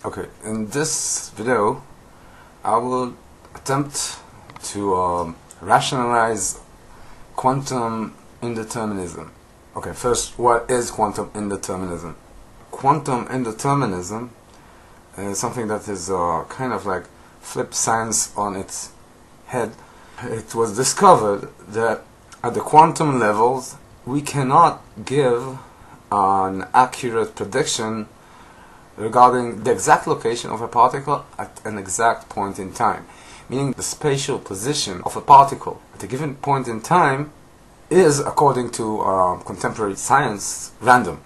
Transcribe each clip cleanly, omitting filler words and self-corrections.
Okay, in this video I will attempt to rationalize quantum indeterminism. Okay, first, what is quantum indeterminism? Quantum indeterminism is something that is kind of like flip science on its head. It was discovered that at the quantum levels we cannot give an accurate prediction regarding the exact location of a particle at an exact point in time. Meaning the spatial position of a particle at a given point in time is, according to contemporary science, random.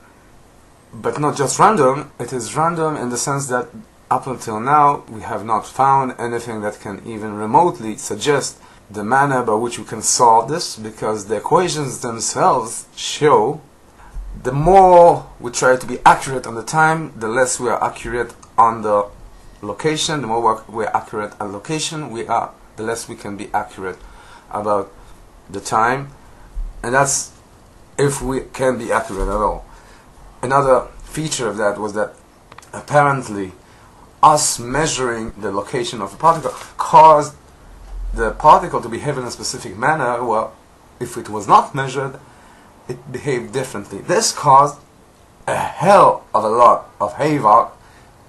But not just random, it is random in the sense that up until now we have not found anything that can even remotely suggest the manner by which we can solve this, because the equations themselves show the more we try to be accurate on the time, the less we are accurate on the location. The more we are accurate on location, the less we can be accurate about the time. And that's if we can be accurate at all. Another feature of that was that apparently us measuring the location of a particle caused the particle to behave in a specific manner. Well, if it was not measured, it behaved differently. This caused a hell of a lot of havoc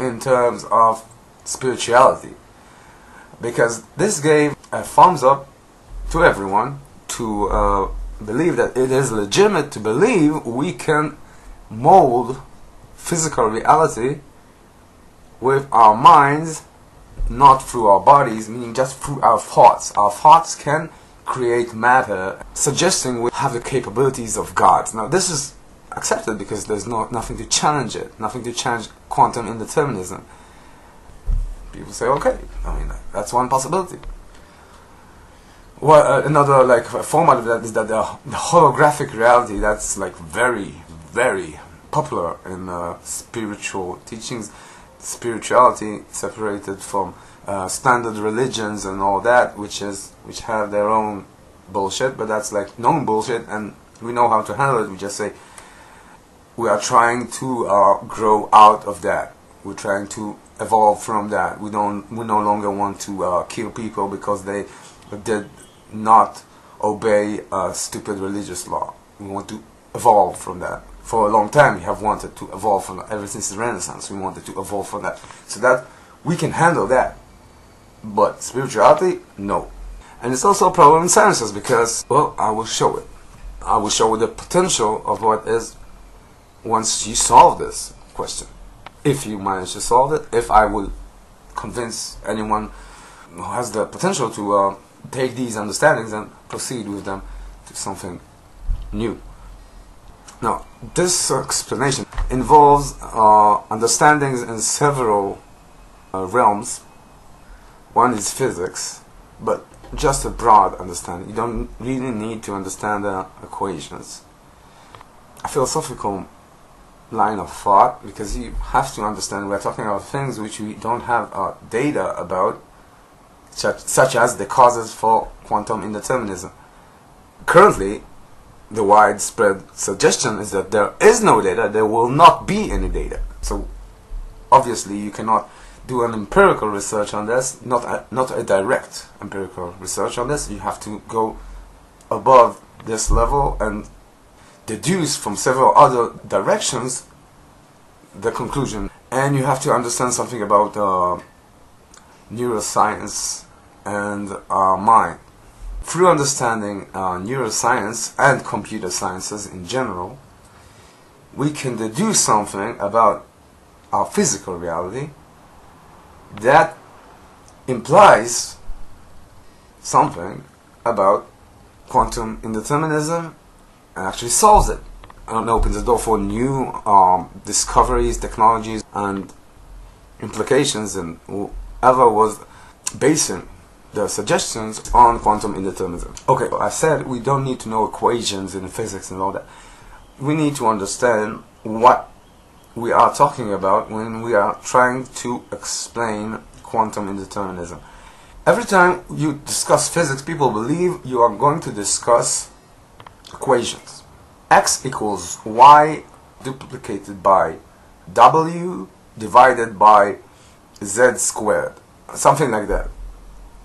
in terms of spirituality, because this gave a thumbs up to everyone to believe that it is legitimate to believe we can mold physical reality with our minds, not through our bodies, meaning just through our thoughts. Our thoughts can create matter, suggesting we have the capabilities of gods. Now this is accepted because there's nothing to challenge it, nothing to challenge quantum indeterminism. People say, okay, I mean, that's one possibility. Well, another like format of that is that the holographic reality, that's like very, very popular in spiritual teachings. Spirituality separated from standard religions and all that, which have their own bullshit, but that's like known bullshit, and we know how to handle it. We just say we are trying to grow out of that. We're trying to evolve from that. We no longer want to kill people because they did not obey a stupid religious law. We want to evolve from that. For a long time we have wanted to evolve from that. Ever since the Renaissance we wanted to evolve from that, so that we can handle that. But spirituality, no. And it's also a problem in sciences because, well, I will show it. I will show the potential of what is once you solve this question. If you manage to solve it, if I will convince anyone who has the potential to take these understandings and proceed with them to something new. Now, this explanation involves understandings in several realms. One is physics, but just a broad understanding. You don't really need to understand the equations. A philosophical line of thought, because you have to understand we're talking about things which we don't have data about, such as the causes for quantum indeterminism. Currently, the widespread suggestion is that there is no data, there will not be any data. So obviously you cannot do an empirical research on this, not a direct empirical research on this. You have to go above this level and deduce from several other directions the conclusion. And you have to understand something about neuroscience and our mind. Through understanding neuroscience and computer sciences in general, we can deduce something about our physical reality that implies something about quantum indeterminism and actually solves it. And opens the door for new discoveries, technologies, and implications, and whoever was basing the suggestions on quantum indeterminism. Okay, I said we don't need to know equations in physics and all that. We need to understand what we are talking about when we are trying to explain quantum indeterminism. Every time you discuss physics, people believe you are going to discuss equations. X equals y duplicated by w divided by Z squared, something like that.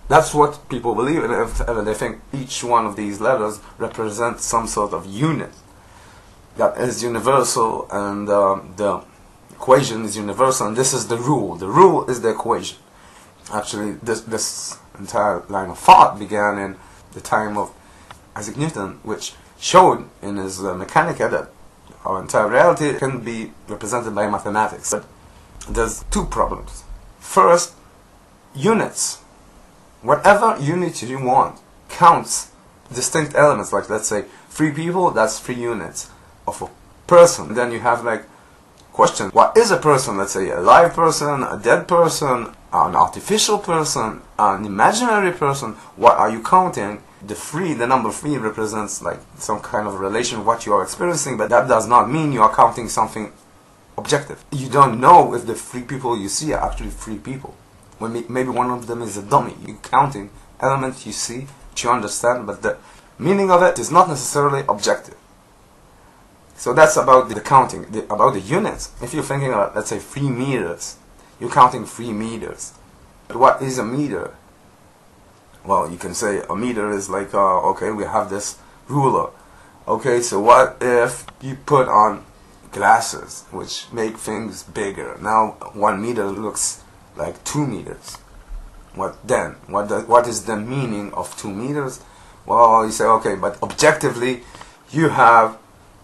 That's what people believe, and they think each one of these letters represents some sort of unit that is universal, and the equation is universal, and this is the rule. The rule is the equation. Actually, this entire line of thought began in the time of Isaac Newton, which showed in his Mechanica that our entire reality can be represented by mathematics. But there's two problems. First, units. Whatever unit you want counts distinct elements. Like, let's say 3 people, that's 3 units of a person. Then you have like question, what is a person? Let's say a live person, a dead person, an artificial person, an imaginary person. What are you counting? The number 3 represents like some kind of relation of what you are experiencing, but that does not mean you are counting something objective. You don't know if the 3 people you see are actually 3 people. When maybe one of them is a dummy. You're counting elements you see, which you understand, but the meaning of it is not necessarily objective. So that's about the counting, about the units. If you're thinking about, let's say, 3 meters, you're counting 3 meters. But what is a meter? Well, you can say a meter is like, okay, we have this ruler. Okay, so what if you put on glasses, which make things bigger? Now 1 meter looks like 2 meters. What then? What is the meaning of 2 meters? Well, you say, okay, but objectively, you have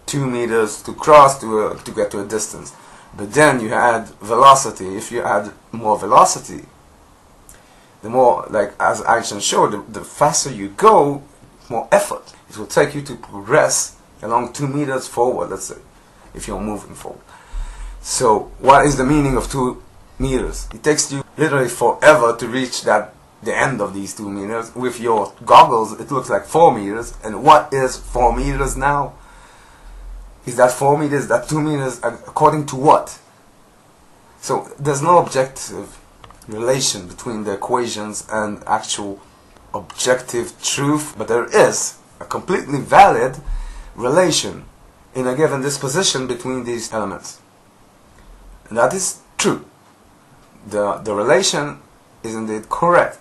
2 meters to cross to get to a distance. But then you add velocity. If you add more velocity, the more, like as Einstein showed, the faster you go, more effort it will take you to progress along 2 meters forward, let's say, if you're moving forward. So what is the meaning of 2 meters? It takes you literally forever to reach the end of these 2 meters. With your goggles, it looks like 4 meters. And what is 4 meters now? Is that 4 meters, that 2 meters, according to what? So there's no objective relation between the equations and actual objective truth, but there is a completely valid relation in a given disposition between these elements. And that is true. The relation is indeed correct,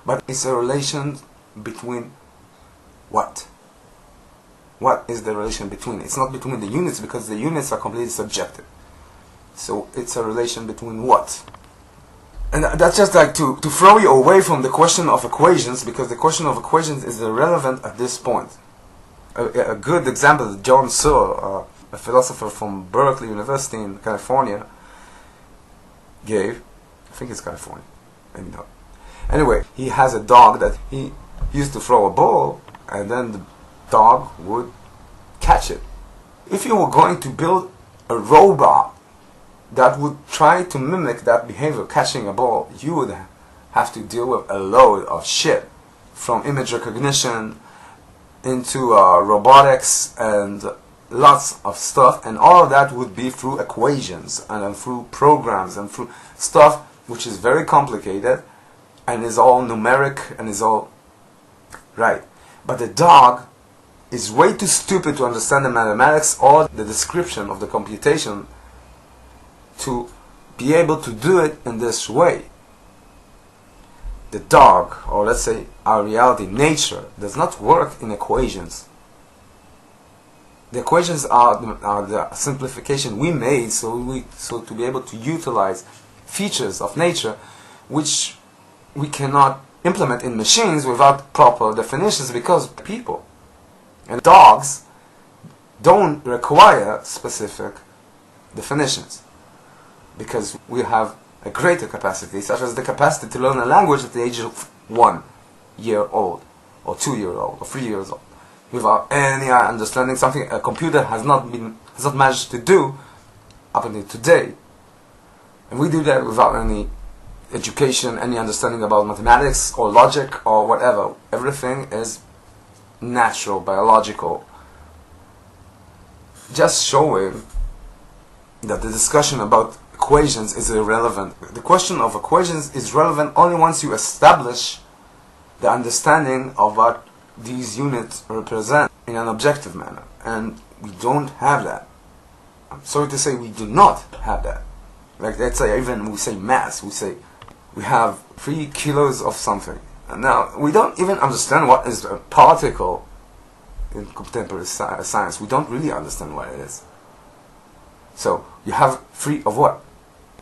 but it's a relation between what? What is the relation between? It's not between the units, because the units are completely subjective. So it's a relation between what? And that's just like to throw you away from the question of equations, because the question of equations is irrelevant at this point. A good example is John Searle, a philosopher from Berkeley University in California, gave. I think it's California, maybe not. Anyway, he has a dog that he used to throw a ball, and then the dog would catch it. If you were going to build a robot that would try to mimic that behavior, catching a ball, you would have to deal with a load of shit, from image recognition into robotics and lots of stuff, and all of that would be through equations and through programs and through stuff which is very complicated and is all numeric and is all right. But the dog is way too stupid to understand the mathematics or the description of the computation to be able to do it in this way. The dog, or let's say our reality, nature, does not work in equations. The equations are the simplification we made so to be able to utilize features of nature which we cannot implement in machines without proper definitions, because people and dogs don't require specific definitions, because we have a greater capacity, such as the capacity to learn a language at the age of 1 year old, or 2 years old, or 3 years old, without any understanding, something a computer has not managed to do up until today. And we do that without any education, any understanding about mathematics or logic or whatever. Everything is natural, biological. Just showing that the discussion about equations is irrelevant. The question of equations is relevant only once you establish the understanding of what these units represent in an objective manner. And we don't have that. I'm sorry to say we do not have that. Like, let's say, even we say mass, we say we have 3 kilos of something. And now, we don't even understand what is a particle in contemporary science. We don't really understand what it is. So, you have 3 of what?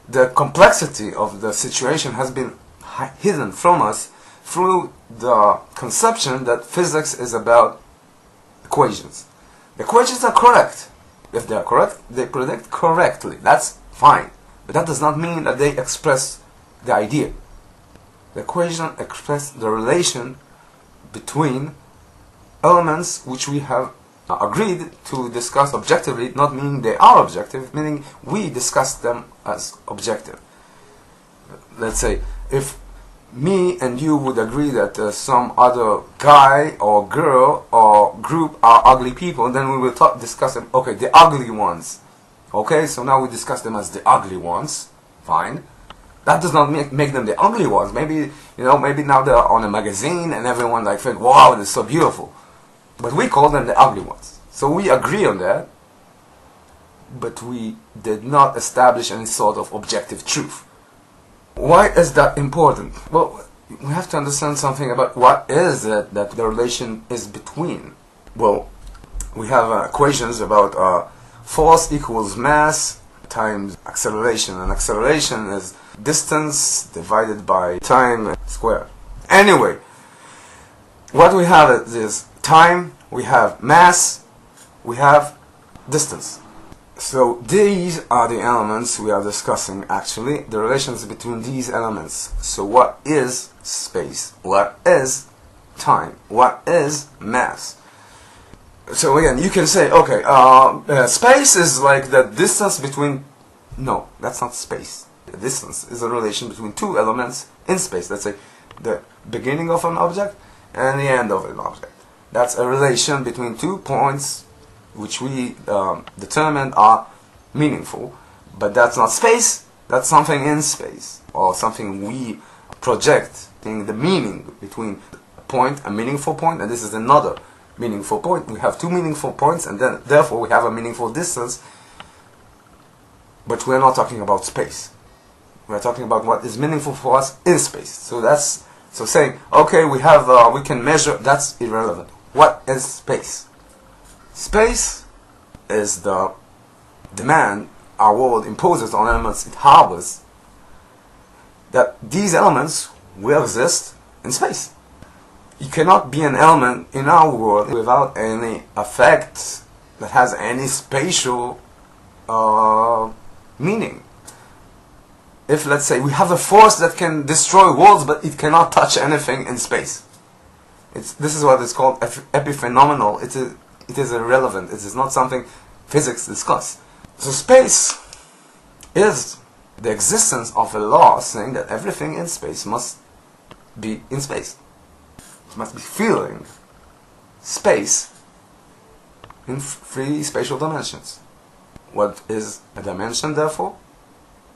The complexity of the situation has been hidden from us through the conception that physics is about equations. The equations are correct. If they are correct, they predict correctly. That's fine. But that does not mean that they express the idea. The equation expresses the relation between elements which we have agreed to discuss objectively, not meaning they are objective, meaning we discuss them as objective. Let's say, if me and you would agree that some other guy or girl or group are ugly people, then we will discuss them, okay, the ugly ones. Okay, so now we discuss them as the ugly ones. Fine. That does not make them the ugly ones. Maybe, maybe now they're on a magazine and everyone like think, wow, they're so beautiful. But we call them the ugly ones. So we agree on that, but we did not establish any sort of objective truth. Why is that important? Well, we have to understand something about what is it that the relation is between. Well, we have equations about force equals mass times acceleration, and acceleration is distance divided by time squared. Anyway, what we have is time, we have mass, we have distance. So these are the elements we are discussing actually, the relations between these elements. So what is space? What is time? What is mass? So again, you can say, okay, space is like the distance between... No, that's not space. The distance is a relation between 2 elements in space. Let's say the beginning of an object and the end of an object. That's a relation between 2 points which we determined are meaningful. But that's not space, that's something in space, or something we project in the meaning between a point, a meaningful point, and this is another meaningful point. We have 2 meaningful points, and then therefore we have a meaningful distance, but we're not talking about space. We're talking about what is meaningful for us in space. So saying, okay, we can measure, that's irrelevant. What is space? Space is the demand our world imposes on elements it harbors, that these elements will exist in space. You cannot be an element in our world without any effect that has any spatial meaning. If, let's say, we have a force that can destroy worlds, but it cannot touch anything in space. This is what is called epiphenomenal. It is irrelevant. It is not something physics discuss. So space is the existence of a law saying that everything in space must be in space. It must be filling space in 3 spatial dimensions. What is a dimension, therefore?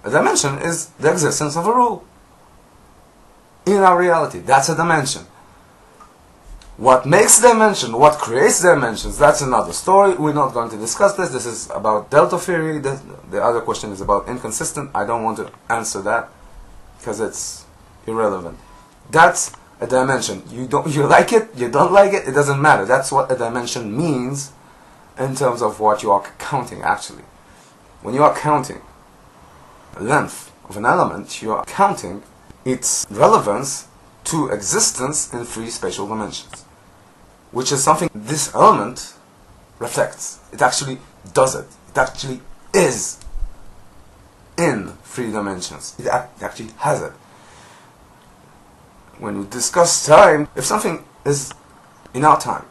A dimension is the existence of a rule in our reality. That's a dimension. What makes dimension, what creates dimensions, that's another story. We're not going to discuss this. This is about delta theory. The other question is about inconsistent. I don't want to answer that because it's irrelevant. That's a dimension. You like it, you don't like it, it doesn't matter. That's what a dimension means in terms of what you are counting actually. When you are counting the length of an element, you are counting its relevance to existence in 3 spatial dimensions, which is something this element reflects. It actually does it. It actually is in 3 dimensions. It actually has it. When we discuss time, if something is in our time,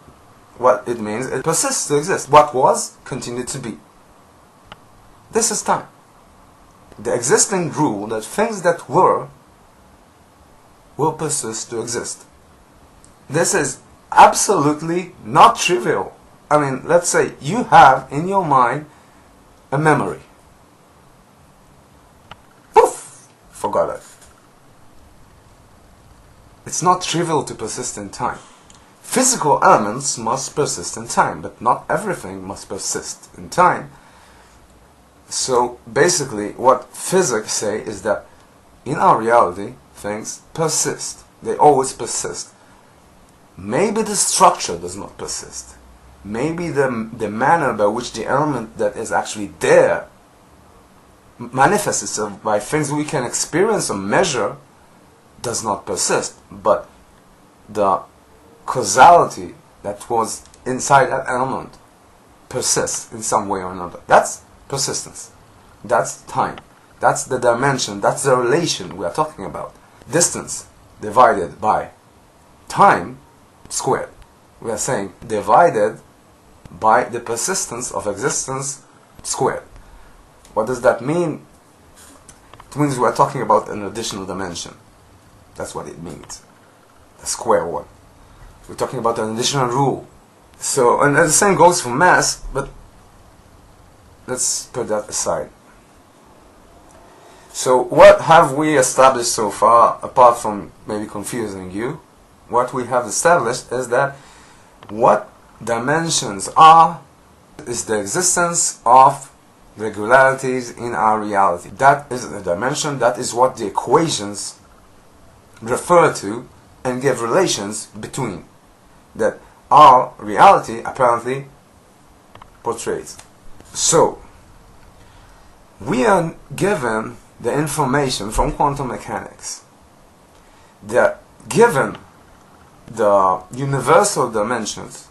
what it means, it persists to exist. What was, continued to be. This is time. The existing rule that things that were will persist to exist. This is absolutely not trivial. I mean, let's say you have in your mind a memory. Poof! Forgot it. It's not trivial to persist in time. Physical elements must persist in time, but not everything must persist in time. So basically what physics say is that in our reality things persist. They always persist. Maybe the structure does not persist. Maybe the manner by which the element that is actually there manifests itself by things we can experience or measure does not persist. But the causality that was inside that element persists in some way or another. That's persistence. That's time. That's the dimension. That's the relation we are talking about. Distance divided by time squared. We are saying divided by the persistence of existence squared. What does that mean? It means we are talking about an additional dimension. That's what it means. The square one. We're talking about an additional rule. So, and the same goes for mass, but let's put that aside. So what have we established so far, apart from maybe confusing you? What we have established is that what dimensions are is the existence of regularities in our reality. That is the dimension, that is what the equations refer to and give relations between, that our reality apparently portrays. So, we are given the information from quantum mechanics that given the universal dimensions,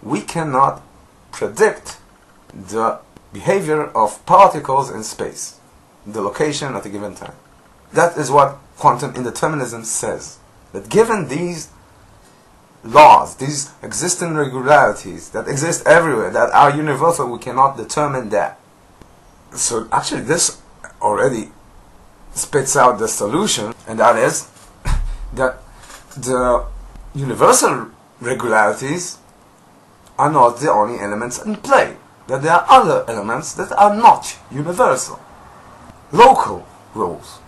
we cannot predict the behavior of particles in space, the location at a given time. That is what quantum indeterminism says, that given these laws, these existing regularities that exist everywhere, that are universal, we cannot determine that. So actually this already spits out the solution, and that is that the universal regularities are not the only elements in play, that there are other elements that are not universal. Local rules,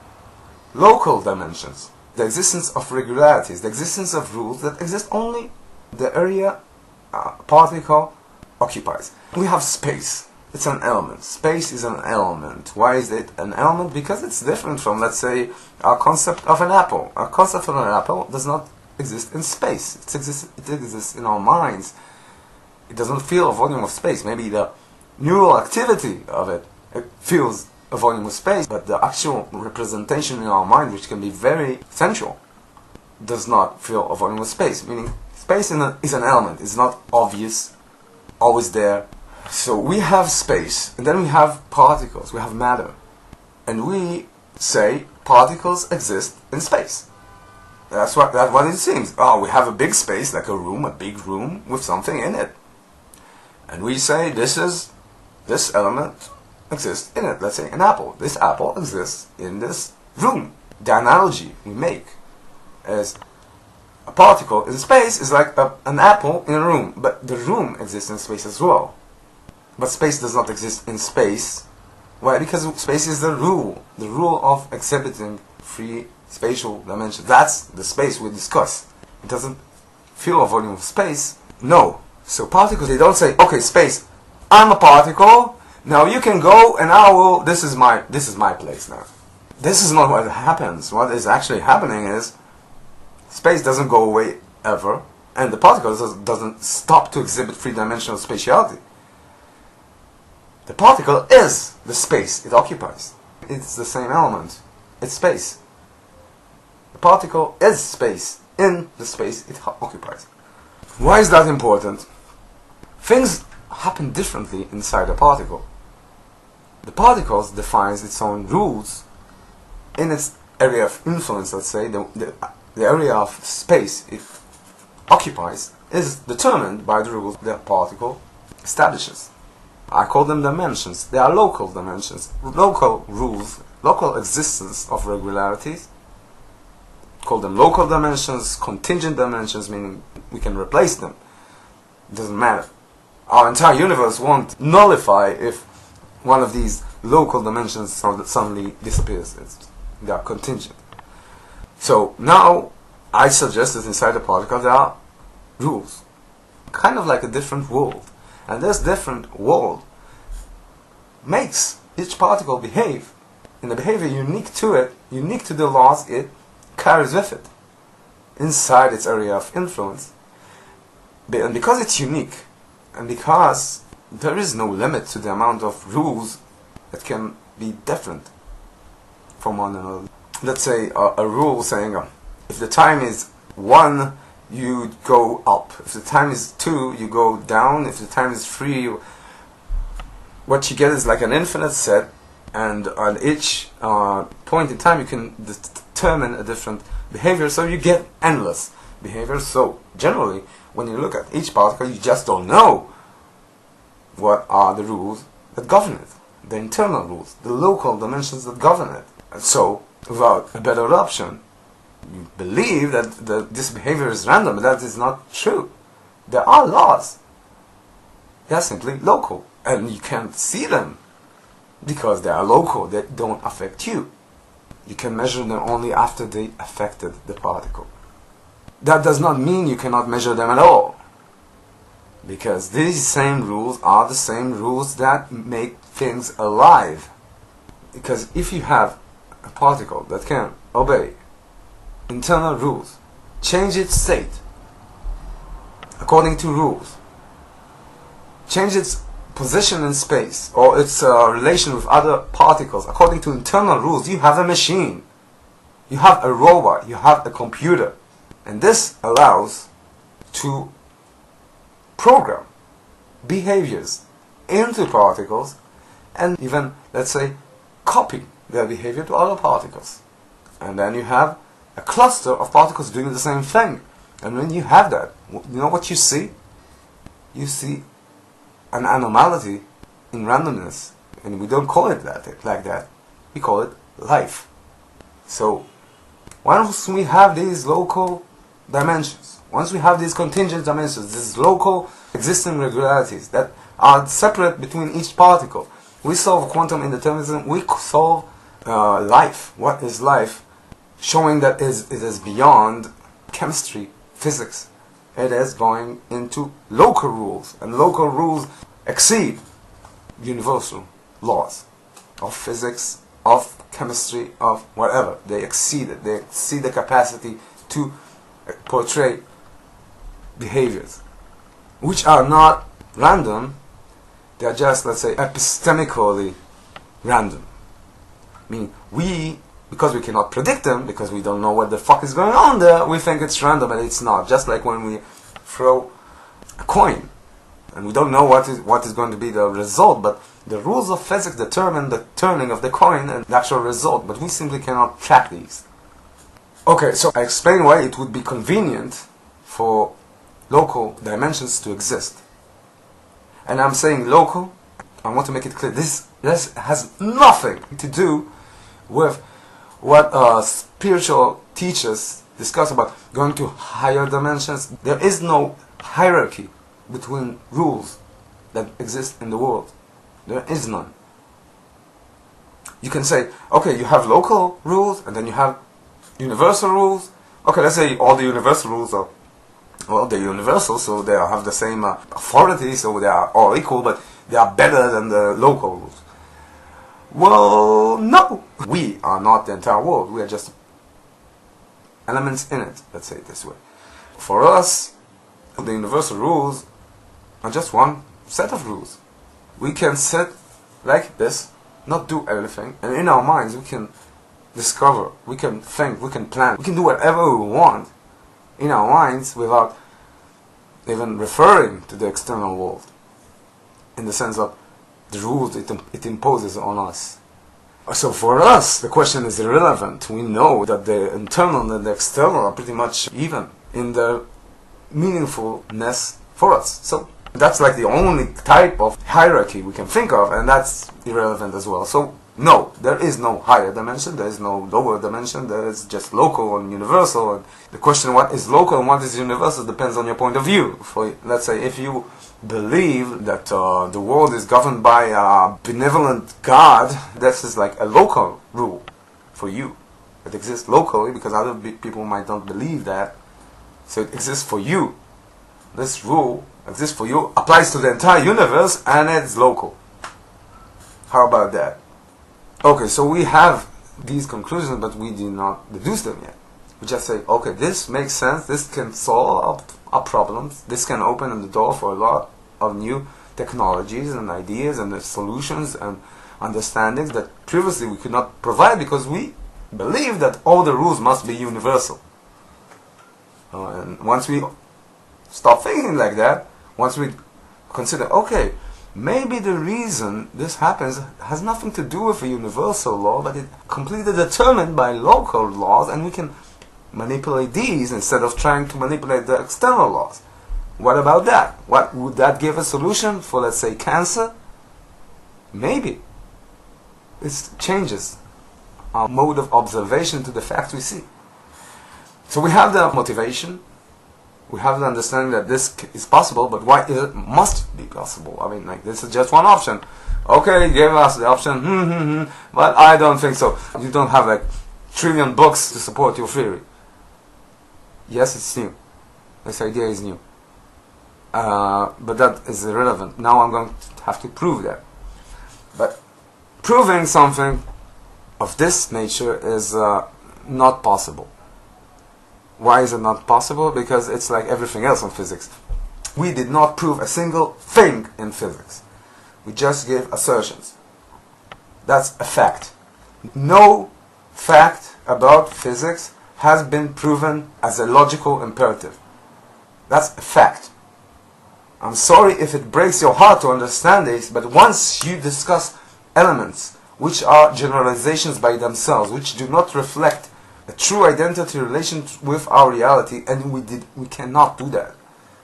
local dimensions, the existence of regularities, the existence of rules that exist only the area a particle occupies. We have space. It's an element. Space is an element. Why is it an element? Because it's different from, let's say, our concept of an apple. Our concept of an apple does not exist in space. It exists in our minds. It doesn't feel a volume of space. Maybe the neural activity of it feels a volume of space, but the actual representation in our mind, which can be very sensual, does not feel a volume of space. Meaning, space is an element. It's not obvious, always there. So we have space, and then we have particles, we have matter. And we say particles exist in space. That's what it seems. Oh, we have a big space, like a big room with something in it. And we say this element exists in it. Let's say an apple. This apple exists in this room. The analogy we make is a particle in space is like an apple in a room, but the room exists in space as well. But space does not exist in space. Why? Because space is the rule of exhibiting free spatial dimensions. That's the space we discuss. It doesn't feel a volume of space. No. So particles, they don't say, okay, space, I'm a particle, now you can go and I will, this is my place now. This is not what happens. What is actually happening is space doesn't go away ever, and the particle doesn't stop to exhibit three-dimensional spatiality. The particle is the space it occupies. It's the same element. It's space. The particle is space in the space it occupies. Why is that important? Things happen differently inside a particle. The particle defines its own rules in its area of influence, let's say. The area of space it occupies is determined by the rules the particle establishes. I call them dimensions. They are local dimensions, local rules, local existence of regularities. Call them local dimensions, contingent dimensions, meaning we can replace them. It doesn't matter. Our entire universe won't nullify if one of these local dimensions suddenly disappears. They are contingent. So now I suggest that inside the particle there are rules, kind of like a different world. And this different world makes each particle behave in the behavior unique to it, unique to the laws it carries with it inside its area of influence. And because it's unique, and because there is no limit to the amount of rules that can be different from one another. Let's say a rule saying if the time is 1, you go up. If the time is 2, you go down. If the time is 3, what you get is like an infinite set, and on each point in time you can determine a different behavior, so you get endless behavior. So generally, when you look at each particle, you just don't know what are the rules that govern it, the internal rules, the local dimensions that govern it. And so, without a better option, you believe that this behavior is random, but that is not true. There are laws. They are simply local, and you can't see them because they are local. They don't affect you. You can measure them only after they affected the particle. That does not mean you cannot measure them at all, because these same rules are the same rules that make things alive. Because if you have a particle that can obey internal rules, change its state according to rules, change its position in space or its relation with other particles according to internal rules, you have a machine, you have a robot, you have a computer. And this allows to program behaviors into particles and even, let's say, copy their behavior to other particles. And then you have a cluster of particles doing the same thing. And when you have that, you know what you see? You see an anomaly in randomness. And we don't call it like that. We call it life. So once we have these local dimensions, once we have these contingent dimensions, these local existing regularities that are separate between each particle, we solve quantum indeterminism. We solve life. What is life? Showing that it is beyond chemistry, physics. It is going into local rules, and local rules exceed universal laws of physics, of chemistry, of whatever. They exceed it. They exceed the capacity to portray behaviors which are not random. They are just, let's say, epistemically random. Meaning because we cannot predict them, because we don't know what the fuck is going on there, we think it's random, and it's not. Just like when we throw a coin and we don't know what is going to be the result, but the rules of physics determine the turning of the coin and the actual result, but we simply cannot track these. Okay, so I explained why it would be convenient for local dimensions to exist. And I'm saying local, I want to make it clear, this has nothing to do with what spiritual teachers discuss about going to higher dimensions. There is no hierarchy between rules that exist in the world. There is none. You can say, okay, you have local rules, and then you have universal rules. Okay, let's say all the universal rules are, well, they're universal, so they have the same authority, so they are all equal, but they are better than the local rules. Well, no. We are not the entire world. We are just elements in it, let's say it this way. For us, the universal rules are just one set of rules. We can sit like this, not do everything, and in our minds we can discover, we can think, we can plan, we can do whatever we want in our minds without even referring to the external world, in the sense of the rules it imposes on us. So for us, the question is irrelevant. We know that the internal and the external are pretty much even in their meaningfulness for us. So that's like the only type of hierarchy we can think of, and that's irrelevant as well. So no, there is no higher dimension, there is no lower dimension, there is just local and universal. And the question what is local and what is universal depends on your point of view. For, let's say, if you believe that the world is governed by a benevolent God, this is like a local rule for you. It exists locally because other people might not believe that. So it exists for you. This rule exists for you, applies to the entire universe, and it's local. How about that? Okay, so we have these conclusions, but we do not deduce them yet. We just say, okay, this makes sense, this can solve our problems, this can open the door for a lot of new technologies and ideas and solutions and understandings that previously we could not provide because we believe that all the rules must be universal. And once we stop thinking like that, once we consider, okay, maybe the reason this happens has nothing to do with a universal law, but it's completely determined by local laws, and we can manipulate these instead of trying to manipulate the external laws. What about that? What would that give a solution for, let's say, cancer? Maybe. It changes our mode of observation to the facts we see. So we have the motivation, we have the understanding that this is possible, but why it must be possible? I mean, like, this is just one option. Okay, give us the option, but I don't think so. You don't have like trillion books to support your theory. Yes, it's new. This idea is new. But that is irrelevant. Now I'm going to have to prove that. But proving something of this nature is not possible. Why is it not possible? Because it's like everything else in physics. We did not prove a single thing in physics. We just gave assertions. That's a fact. No fact about physics has been proven as a logical imperative. That's a fact. I'm sorry if it breaks your heart to understand this, but once you discuss elements which are generalizations by themselves, which do not reflect a true identity relation with our reality, and we cannot do that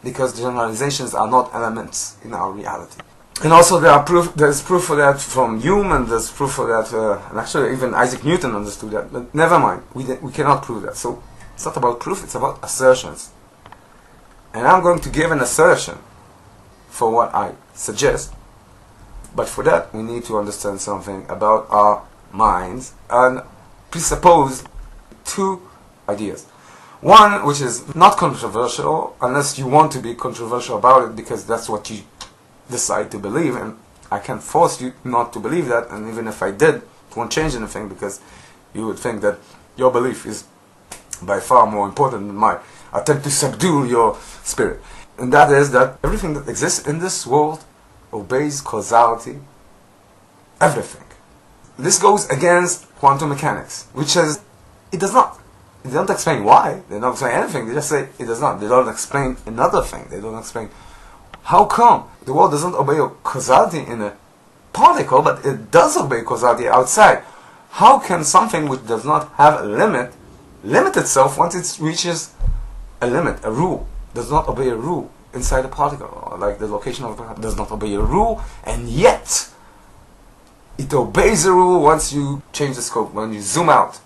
because generalizations are not elements in our reality. And also there's proof for that from Hume, and there's proof for that, and actually even Isaac Newton understood that, but never mind, we cannot prove that. So it's not about proof, it's about assertions. And I'm going to give an assertion for what I suggest, but for that we need to understand something about our minds and presuppose two ideas. One, which is not controversial, unless you want to be controversial about it because that's what you decide to believe, and I can't force you not to believe that, and even if I did, it won't change anything because you would think that your belief is by far more important than my attempt to subdue your spirit. And that is that everything that exists in this world obeys causality. Everything. This goes against quantum mechanics, which says it does not. They don't explain why. They don't explain anything. They just say it does not. They don't explain another thing. They don't explain how come the world doesn't obey causality in a particle, but it does obey causality outside. How can something which does not have a limit itself once it reaches a limit, a rule? Does not obey a rule inside a particle, or like the location of a particle does not obey a rule, and yet it obeys a rule once you change the scope, when you zoom out.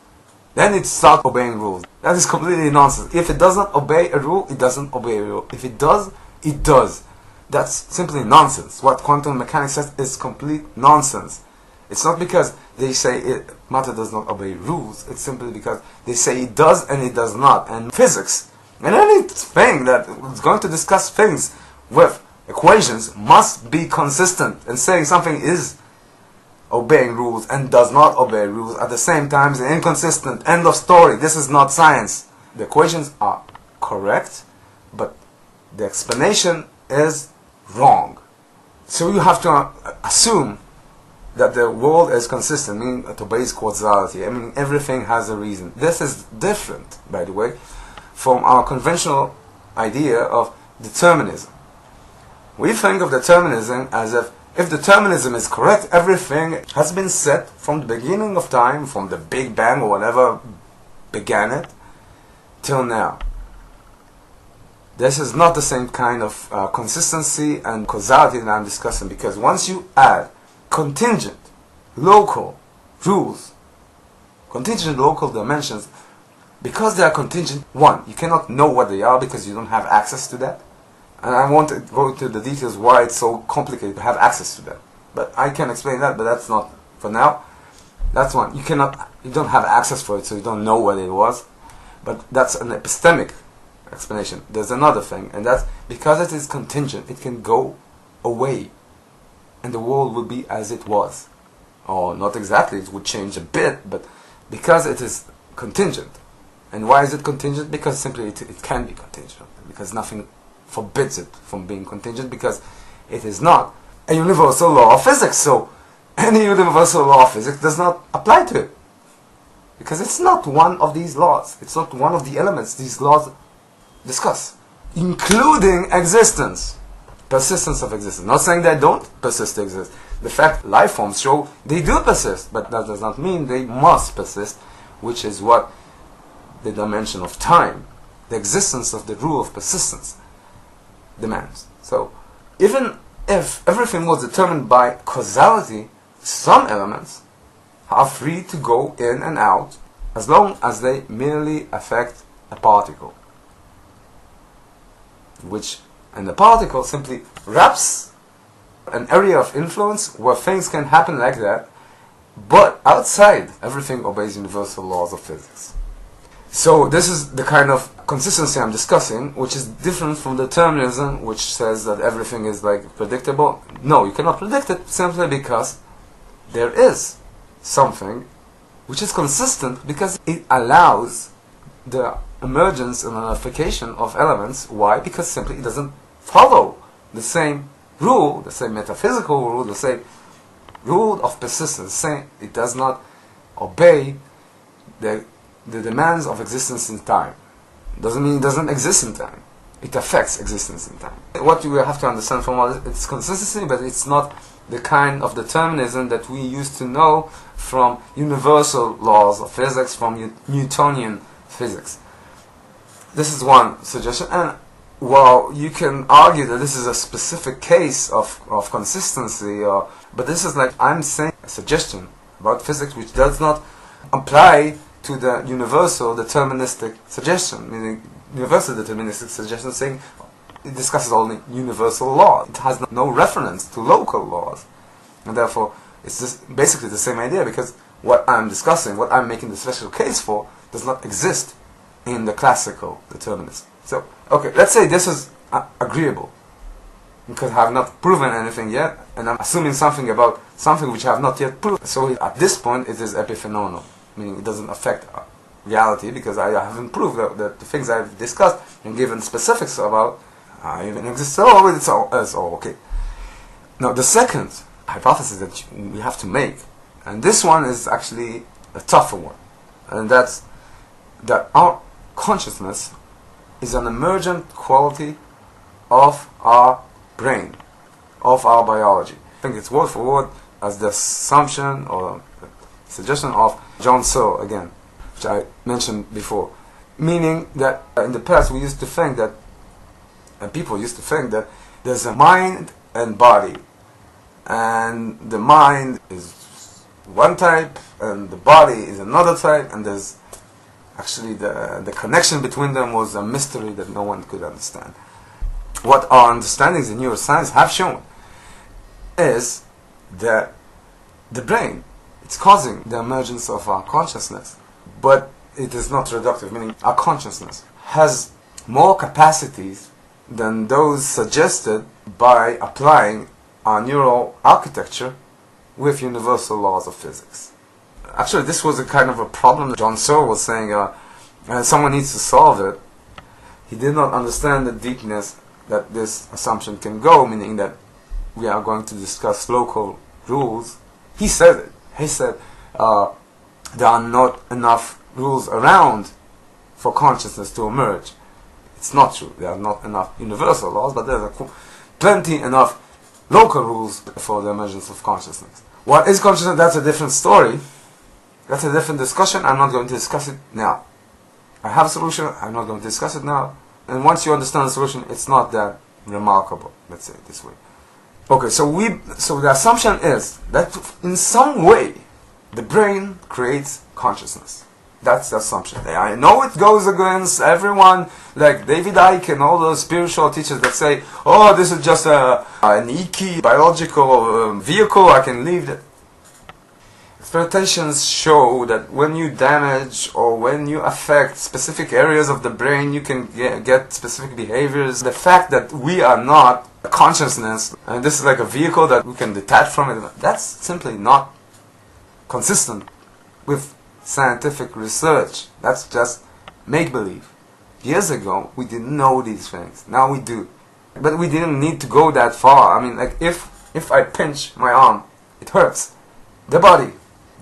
Then it starts obeying rules. That is completely nonsense. If it does not obey a rule, it doesn't obey a rule. If it does, it does. That's simply nonsense. What quantum mechanics says is complete nonsense. It's not because they say matter does not obey rules. It's simply because they say it does and it does not. And physics, and anything that is going to discuss things with equations, must be consistent. And saying something is obeying rules and does not obey rules at the same time is inconsistent. End of story. This is not science. The equations are correct, but the explanation is wrong. So you have to assume that the world is consistent, meaning it obeys causality. I mean, everything has a reason. This is different, by the way, from our conventional idea of determinism. We think of determinism as if determinism is correct, everything has been set from the beginning of time, from the Big Bang or whatever began it, till now. This is not the same kind of consistency and causality that I'm discussing, because once you add contingent, local rules, contingent local dimensions, because they are contingent, one, you cannot know what they are because you don't have access to that. And I won't go into the details why it's so complicated to have access to that. But I can explain that, but that's not for now. That's one. You don't have access for it, so you don't know what it was. But that's an epistemic explanation. There's another thing, and that's because it is contingent, it can go away, and the world will be as it was. or not exactly, it would change a bit, but because it is contingent. And why is it contingent? Because simply it can be contingent, because nothing forbids it from being contingent, because it is not a universal law of physics. So any universal law of physics does not apply to it, because it's not one of these laws. It's not one of the elements these laws discuss, including existence, persistence of existence. Not saying they don't persist to exist. The fact life forms show they do persist, but that does not mean they must persist, which is what the dimension of time, the existence of the rule of persistence, demands. So even if everything was determined by causality, some elements are free to go in and out as long as they merely affect a particle, and the particle simply wraps an area of influence where things can happen like that, but outside everything obeys universal laws of physics. So this is the kind of consistency I'm discussing, which is different from determinism, which says that everything is like predictable. No, you cannot predict it simply because there is something which is consistent, because it allows the emergence and ramification of elements. Why? Because simply it doesn't follow the same rule, the same metaphysical rule, the same rule of persistence. It does not obey the demands of existence in time. Doesn't mean it doesn't exist in time. It affects existence in time. What you have to understand from all this, it's consistency, but it's not the kind of determinism that we used to know from universal laws of physics, from Newtonian physics. This is one suggestion, and while you can argue that this is a specific case of consistency, but this is like I'm saying a suggestion about physics which does not apply to the universal deterministic suggestion, meaning universal deterministic suggestion saying it discusses only universal law. It has no reference to local laws, and therefore it's just basically the same idea, because what I'm discussing, what I'm making the special case for, does not exist in the classical determinism. So, okay, let's say this is agreeable, because I have not proven anything yet, and I'm assuming something about something which I have not yet proven. So at this point it is epiphenomenal, meaning it doesn't affect reality, because I haven't proved that the things I've discussed and given specifics about even exist. So it's all okay. Now the second hypothesis that we have to make, and this one is actually a tougher one, and that's that our consciousness is an emergent quality of our brain, of our biology. I think it's word for word as the assumption or the suggestion of John Searle again, which I mentioned before. Meaning that in the past we used to think that, and people used to think that there's a mind and body, and the mind is one type and the body is another type, and there's actually the connection between them was a mystery that no one could understand. What our understandings in neuroscience have shown is that the brain, it's causing the emergence of our consciousness, but it is not reductive, meaning our consciousness has more capacities than those suggested by applying our neural architecture with universal laws of physics. Actually, this was a kind of a problem that John Searle was saying, someone needs to solve it. He did not understand the deepness that this assumption can go, meaning that we are going to discuss local rules. He said it. He said there are not enough rules around for consciousness to emerge. It's not true. There are not enough universal laws, but there are plenty enough local rules for the emergence of consciousness. What is consciousness? That's a different story. That's a different discussion. I'm not going to discuss it now. I have a solution. I'm not going to discuss it now. And once you understand the solution, it's not that remarkable. Let's say it this way. Okay, so the assumption is that in some way the brain creates consciousness. That's the assumption. I know it goes against everyone, like David Icke and all those spiritual teachers that say, oh, this is just an icky biological vehicle, I can leave it. Experimentations show that when you damage or when you affect specific areas of the brain, you can get specific behaviors. The fact that we are not a consciousness, and this is like a vehicle that we can detach from it, that's simply not consistent with scientific research. That's just make-believe. Years ago, we didn't know these things. Now we do. But we didn't need to go that far. I mean, like, if I pinch my arm, it hurts. The body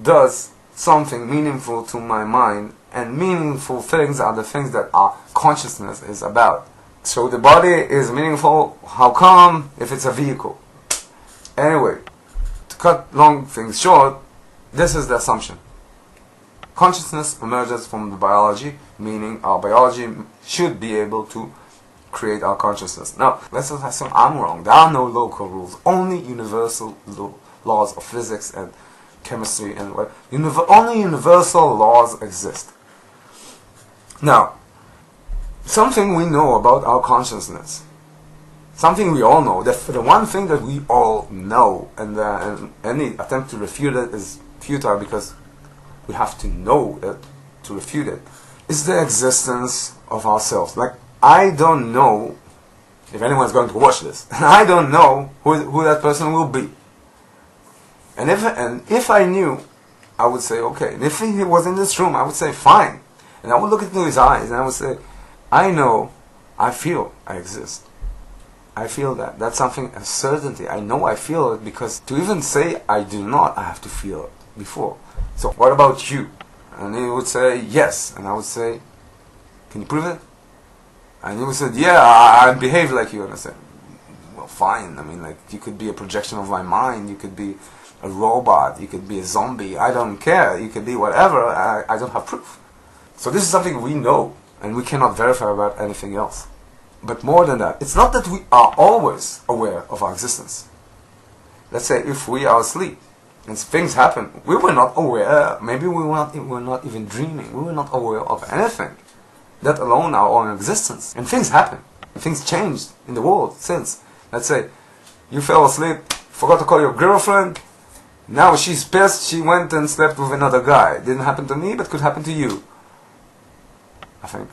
does something meaningful to my mind, and meaningful things are the things that our consciousness is about. So the body is meaningful. How come? If it's a vehicle. Anyway, to cut long things short, this is the assumption. Consciousness emerges from the biology, meaning our biology should be able to create our consciousness. Now, let's assume I'm wrong. There are no local rules, only universal laws of physics and chemistry, and only universal laws exist. Now, something we know about our consciousness, something we all know, the one thing that we all know, and any attempt to refute it is futile because we have to know it to refute it, is the existence of ourselves. Like, I don't know if anyone's going to watch this. I don't know who that person will be. And if I knew, I would say, okay. And if he was in this room, I would say, fine. And I would look into his eyes and I would say, I know, I feel I exist. I feel that. That's something, a certainty. I know I feel it, because to even say I do not, I have to feel it before. So what about you? And he would say, yes. And I would say, can you prove it? And he would say, yeah, I behave like you. And I said, well, fine. I mean, like, you could be a projection of my mind. You could be a robot. You could be a zombie. I don't care. You could be whatever. I don't have proof. So this is something we know, and we cannot verify about anything else. But more than that, it's not that we are always aware of our existence. Let's say if we are asleep and things happen, we were not aware, maybe we were not even dreaming, we were not aware of anything, let alone our own existence. And things happen, things changed in the world since. Let's say you fell asleep, forgot to call your girlfriend, now she's pissed, she went and slept with another guy. Didn't happen to me, but could happen to you, I think.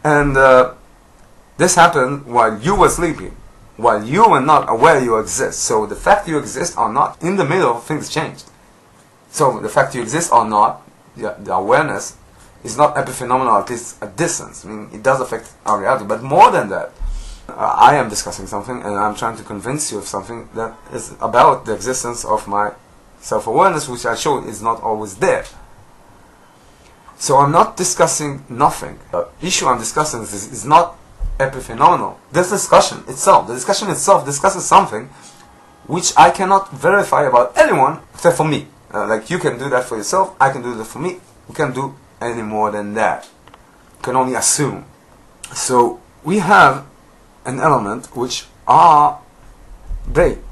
And this happened while you were sleeping, while you were not aware you exist. So the fact you exist or not, in the middle, things changed. So the fact you exist or not, the awareness is not epiphenomenal, at least a distance. I mean, it does affect our reality. But more than that, I am discussing something, and I'm trying to convince you of something that is about the existence of my self-awareness, which I showed is not always there. So I'm not discussing nothing. The issue I'm discussing is not epiphenomenal. This discussion itself, the discussion itself discusses something which I cannot verify about anyone except for me. Like, you can do that for yourself, I can do that for me. We can't do any more than that. You can only assume. So we have an element which our brain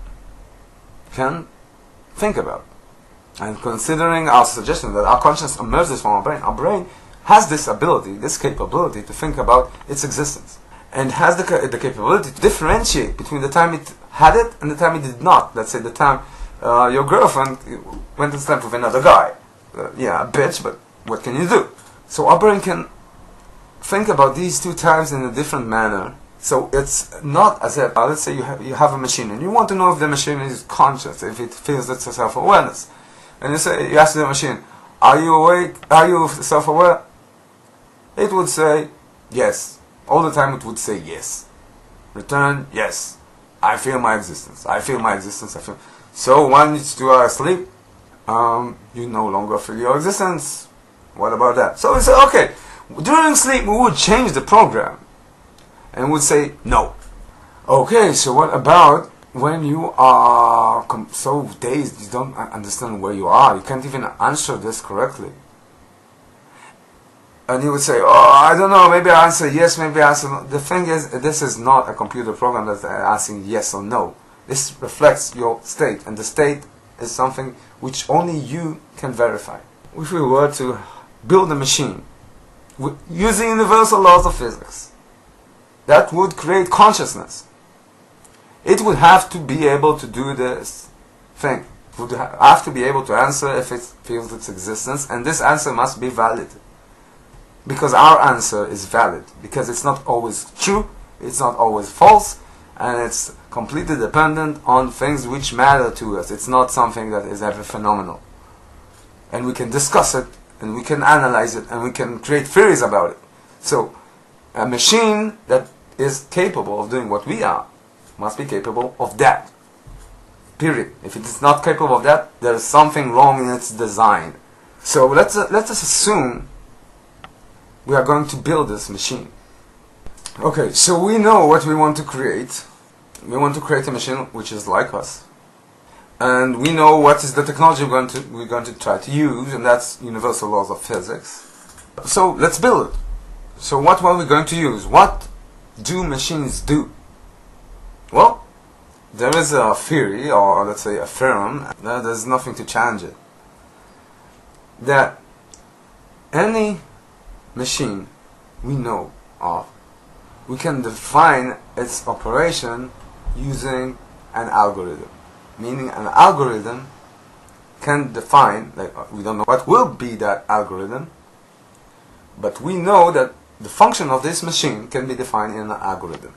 can think about. And considering our suggestion that our consciousness emerges from our brain has this ability, this capability to think about its existence. And has the capability to differentiate between the time it had it and the time it did not. Let's say the time your girlfriend went and slept with another guy. Yeah, a bitch, but what can you do? So our brain can think about these two times in a different manner. So it's not as if, let's say you have a machine and you want to know if the machine is conscious, if it feels its self-awareness. And you ask the machine, are you awake? Are you self-aware? It would say, yes. All the time it would say yes. Return, yes. I feel my existence. I feel my existence. I feel. So once you are asleep, you no longer feel your existence. What about that? So we say, okay, during sleep we would change the program and would say no. Okay, so what about when you are so dazed, you don't understand where you are, you can't even answer this correctly. And you would say, oh, I don't know, maybe I answer yes, maybe I answer no. The thing is, this is not a computer program that's asking yes or no. This reflects your state, and the state is something which only you can verify. If we were to build a machine using universal laws of physics, that would create consciousness. It would have to be able to do this thing. It would have to be able to answer if it feels its existence, and this answer must be valid. Because our answer is valid. Because it's not always true, it's not always false, and it's completely dependent on things which matter to us. It's not something that is ever phenomenal. And we can discuss it, and we can analyze it, and we can create theories about it. So, a machine that is capable of doing what we are must be capable of that. Period. If it is not capable of that, there is something wrong in its design. So let us assume we are going to build this machine. Okay, so we know what we want to create. We want to create a machine which is like us, and we know what is the technology we're going to try to use, and that's universal laws of physics. So let's build it. So what are we going to use? What do machines do? Well, there is a theory, or let's say a theorem, there's nothing to challenge it, that any machine we know of, we can define its operation using an algorithm. Meaning an algorithm can define, like, we don't know what will be that algorithm, but we know that the function of this machine can be defined in an algorithm.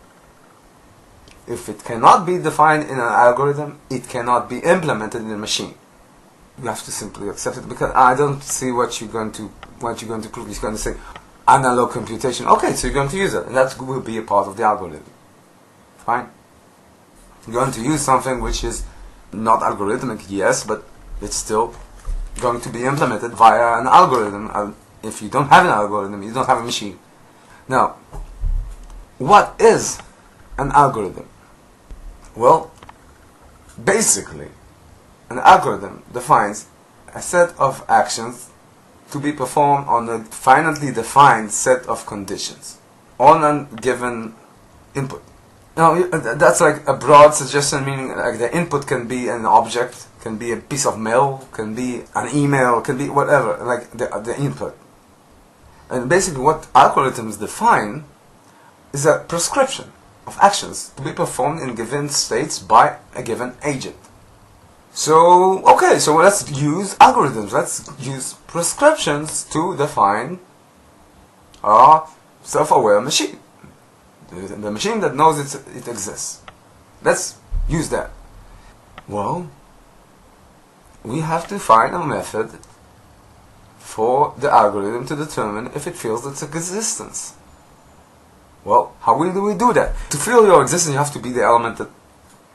If it cannot be defined in an algorithm, it cannot be implemented in a machine. You have to simply accept it, because I don't see what you're going to prove. You're going to say analog computation. Okay, so you're going to use it, and that will be a part of the algorithm. Fine. You're going to use something which is not algorithmic, yes, but it's still going to be implemented via an algorithm. If you don't have an algorithm, you don't have a machine. Now, what is an algorithm? Well, basically, an algorithm defines a set of actions to be performed on a finitely defined set of conditions on a given input. Now, that's like a broad suggestion, meaning like the input can be an object, can be a piece of mail, can be an email, can be whatever, like the input. And basically what algorithms define is a prescription of actions to be performed in given states by a given agent. So, okay, so let's use algorithms. Let's use prescriptions to define a self-aware machine. The machine that knows it exists. Let's use that. Well, we have to find a method for the algorithm to determine if it feels its existence. Well, how do we do that? To feel your existence, you have to be the element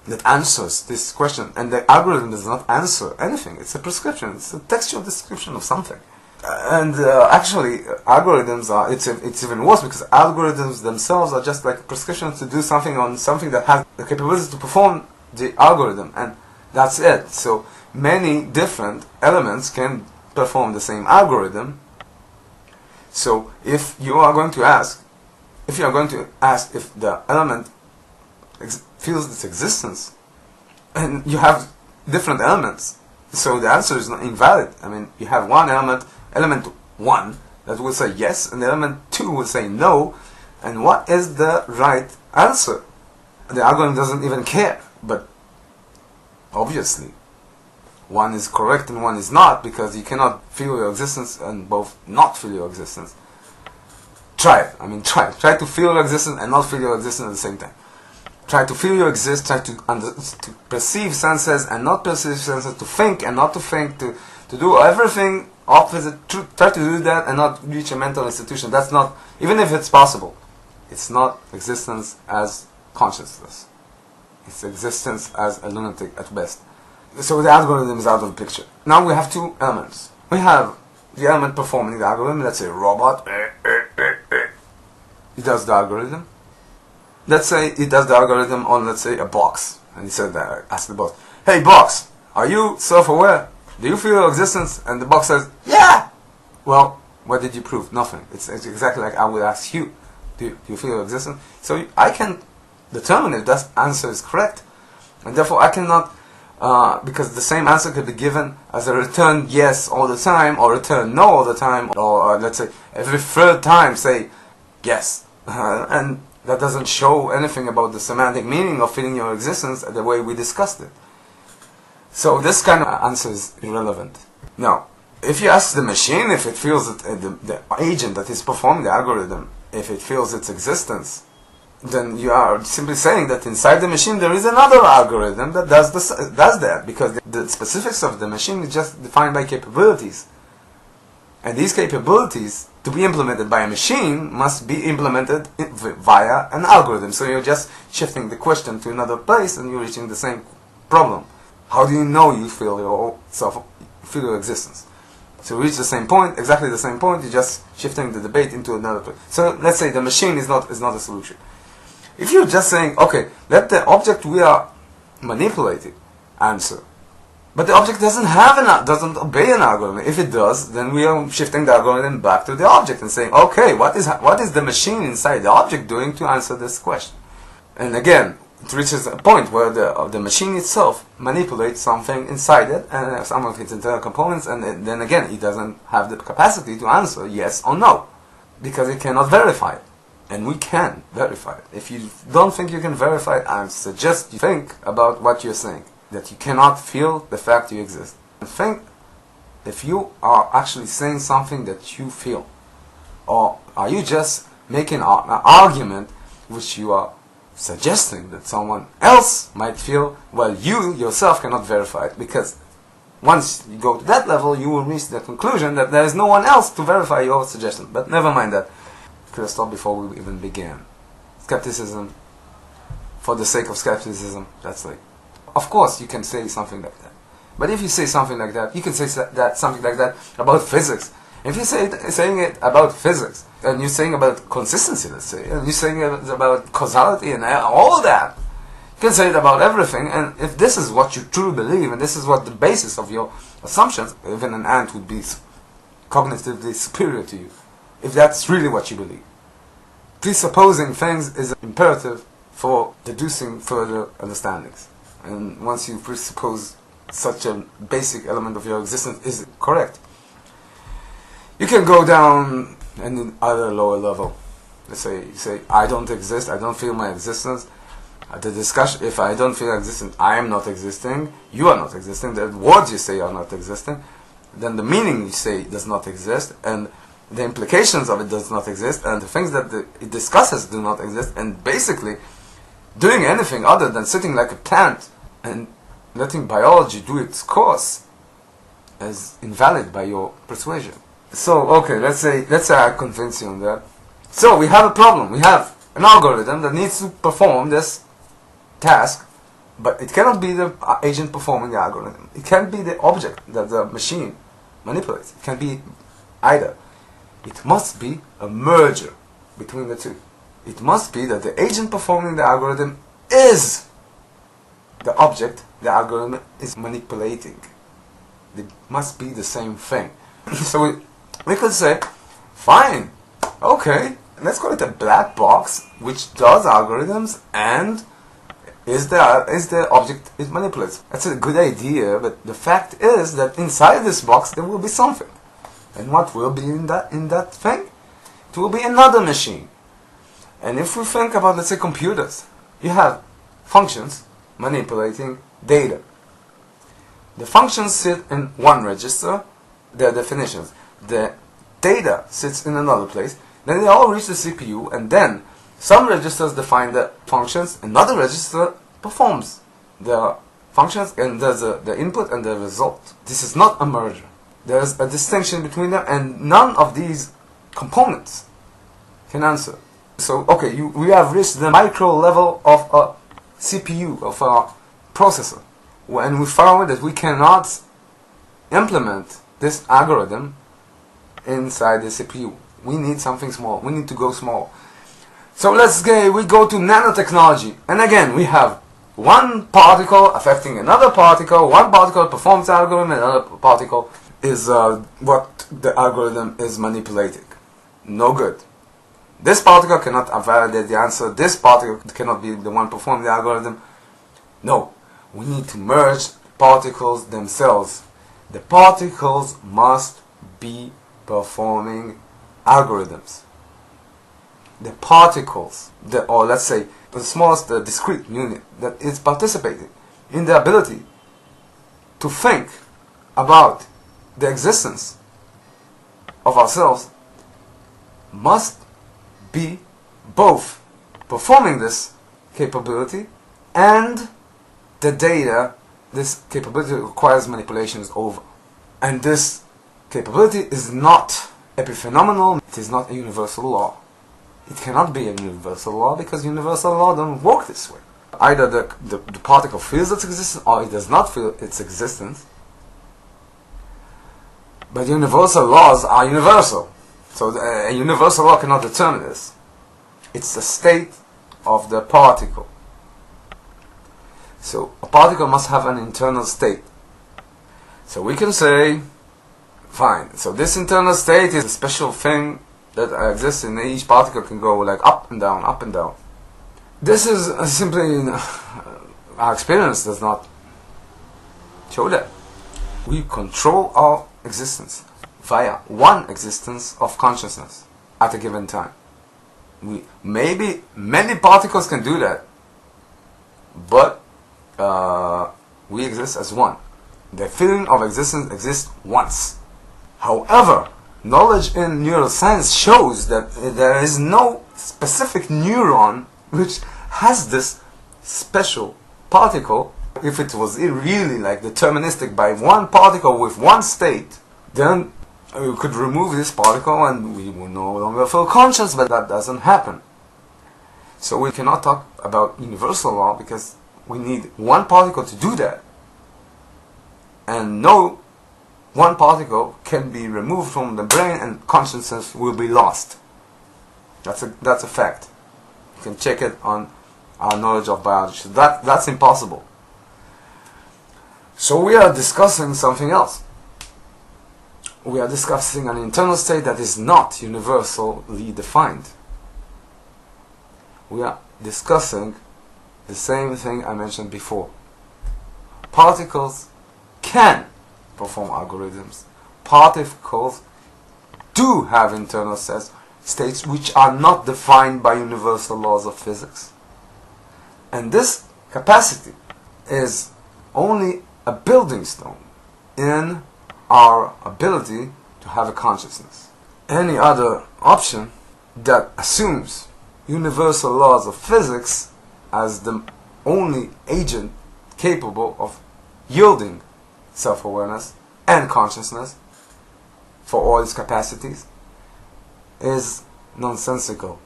that answers this question. And the algorithm does not answer anything. It's a prescription. It's a textual description of something. And actually, algorithms are, it's even worse, because algorithms themselves are just like prescriptions to do something on something that has the capability to perform the algorithm. And that's it. So many different elements can perform the same algorithm. So if you are going to ask if the element feels its existence, and you have different elements, so the answer is not invalid. I mean, you have one element 1, that will say yes, and element 2 will say no, and what is the right answer? The algorithm doesn't even care, but obviously one is correct and one is not, because you cannot feel your existence and both not feel your existence. Try it. I mean, try to feel your existence and not feel your existence at the same time. Try to feel your existence, try to perceive senses and not perceive senses, to think and not to think, to do everything opposite, try to do that and not reach a mental institution. That's not, even if it's possible, it's not existence as consciousness. It's existence as a lunatic at best. So the algorithm is out of the picture. Now we have two elements. We have the element performing the algorithm, let's say a robot. It does the algorithm. Let's say it does the algorithm on, let's say, a box. And he said that, asked the box, "Hey box, are you self-aware? Do you feel your existence?" And the box says, "Yeah!" Well, what did you prove? Nothing. It's exactly like I would ask you, do you feel your existence? So I can determine if that answer is correct. And therefore I cannot, because the same answer could be given as a return yes all the time, or return no all the time, or let's say every third time say yes. And that doesn't show anything about the semantic meaning of feeling your existence the way we discussed it. So this kind of answer is irrelevant. Now, if you ask the machine if it feels that the agent that is performing the algorithm, if it feels its existence, then you are simply saying that inside the machine there is another algorithm that does that, because the specifics of the machine is just defined by capabilities. And these capabilities, to be implemented by a machine, must be implemented via an algorithm. So you're just shifting the question to another place and you're reaching the same problem. How do you know you feel your existence? To reach the same point, exactly the same point, you're just shifting the debate into another place. So let's say the machine is not a solution. If you're just saying, okay, let the object we are manipulating answer, but the object doesn't obey an algorithm. If it does, then we are shifting the algorithm back to the object and saying, okay, what is the machine inside the object doing to answer this question? And again, it reaches a point where the machine itself manipulates something inside it, and some of its internal components, and then again, it doesn't have the capacity to answer yes or no, because it cannot verify it. And we can verify it. If you don't think you can verify it, I suggest you think about what you're saying, that you cannot feel the fact you exist. And think if you are actually saying something that you feel, or are you just making an argument which you are suggesting that someone else might feel, while you yourself cannot verify it, because once you go to that level, you will reach the conclusion that there is no one else to verify your suggestion. But never mind that. Could have stopped before we even began. Skepticism, for the sake of skepticism, that's like, of course you can say something like that. But if you say something like that, you can say something like that about physics. If you're saying it about physics, and you're saying about consistency, let's say, and you're saying it about causality and all that, you can say it about everything. And if this is what you truly believe, and this is what the basis of your assumptions, even an ant would be cognitively superior to you, if that's really what you believe. Presupposing things is imperative for deducing further understandings. And once you presuppose such a basic element of your existence is correct, you can go down and other lower level. Let's say you say, I don't exist, I don't feel my existence. The discussion, if I don't feel existent, I am not existing, you are not existing, the words you say are not existing, then the meaning you say does not exist, and the implications of it does not exist, and the things that it discusses do not exist, and basically doing anything other than sitting like a plant and letting biology do its course is invalid by your persuasion. So, okay, let's say I convince you on that. So we have a problem. We have an algorithm that needs to perform this task, but it cannot be the agent performing the algorithm. It can't be the object that the machine manipulates. It can be either. It must be a merger between the two. It must be that the agent performing the algorithm is the object the algorithm is manipulating. They must be the same thing. So we could say, fine, okay, let's call it a black box which does algorithms and is the object it manipulates. That's a good idea, but the fact is that inside this box there will be something. And what will be in that thing? It will be another machine. And if we think about, let's say, computers, you have functions manipulating data. The functions sit in one register, their definitions. The data sits in another place. Then they all reach the CPU, and then some registers define the functions, another register performs the functions, and there's the input and the result. This is not a merger. There's a distinction between them, and none of these components can answer. So, okay, we have reached the micro level of a CPU, of a processor, and we found that we cannot implement this algorithm inside the CPU. We need something small. We need to go small. So we go to nanotechnology, and again we have one particle affecting another particle. One particle performs the algorithm, and another particle is what the algorithm is manipulating. No good. This particle cannot validate the answer. This particle cannot be the one performing the algorithm. No. We need to merge particles themselves. The particles must be performing algorithms. The particles, or let's say the smallest discrete unit that is participating in the ability to think about the existence of ourselves, must be both performing this capability, and the data this capability requires manipulations over. And this capability is not epiphenomenal, it is not a universal law. It cannot be a universal law because universal law don't work this way. Either the particle feels its existence or it does not feel its existence. But universal laws are universal. So a universal law cannot determine this. It's the state of the particle. So a particle must have an internal state. So we can say, fine, so this internal state is a special thing that exists in each particle, can go like up and down, up and down. This is simply, our experience does not show that. We control our existence via one existence of consciousness at a given time. Maybe many particles can do that, but we exist as one. The feeling of existence exists once. However, knowledge in neuroscience shows that there is no specific neuron which has this special particle. If it was really like deterministic by one particle with one state, then we could remove this particle and we would no longer feel conscious, but that doesn't happen. So we cannot talk about universal law because we need one particle to do that. And no one particle can be removed from the brain and consciousness will be lost. That's a fact. You can check it on our knowledge of biology. That's impossible. So we are discussing something else. We are discussing an internal state that is not universally defined. We are discussing the same thing I mentioned before. Particles can perform algorithms. Particles do have internal states which are not defined by universal laws of physics. And this capacity is only a building stone in our ability to have a consciousness. Any other option that assumes universal laws of physics as the only agent capable of yielding self-awareness and consciousness for all its capacities is nonsensical.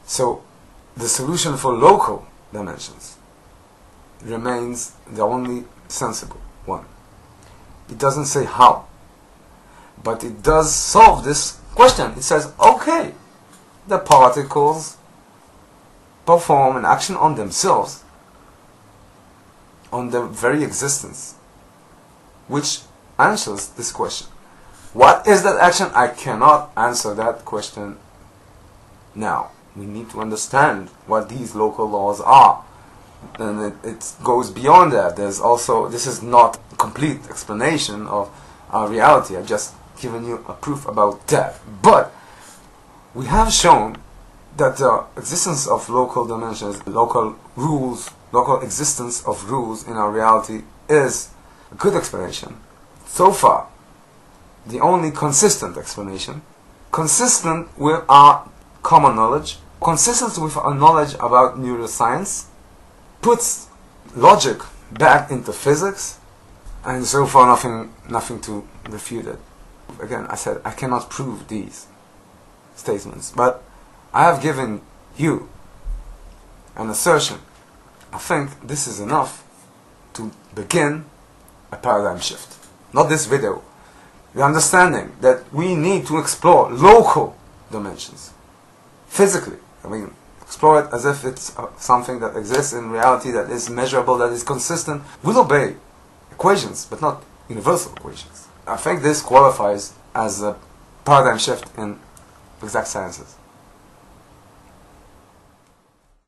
So the solution for local dimensions remains the only sensible one. It doesn't say how, but it does solve this question. It says, okay, the particles perform an action on themselves, on their very existence, which answers this question. What is that action? I cannot answer that question now. We need to understand what these local laws are. And it goes beyond that. There's also, this is not a complete explanation of our reality. I've just given you a proof about that. But we have shown that the existence of local dimensions, local rules, local existence of rules in our reality is a good explanation. So far, the only consistent explanation, consistent with our common knowledge, consistent with our knowledge about neuroscience, puts logic back into physics, and so far nothing to refute it. Again, I said I cannot prove these statements, but I have given you an assertion. I think this is enough to begin a paradigm shift. Not this video. The understanding that we need to explore local dimensions physically. I mean, explore it as if it's something that exists in reality, that is measurable, that is consistent. We'll obey equations, but not universal equations. I think this qualifies as a paradigm shift in exact sciences.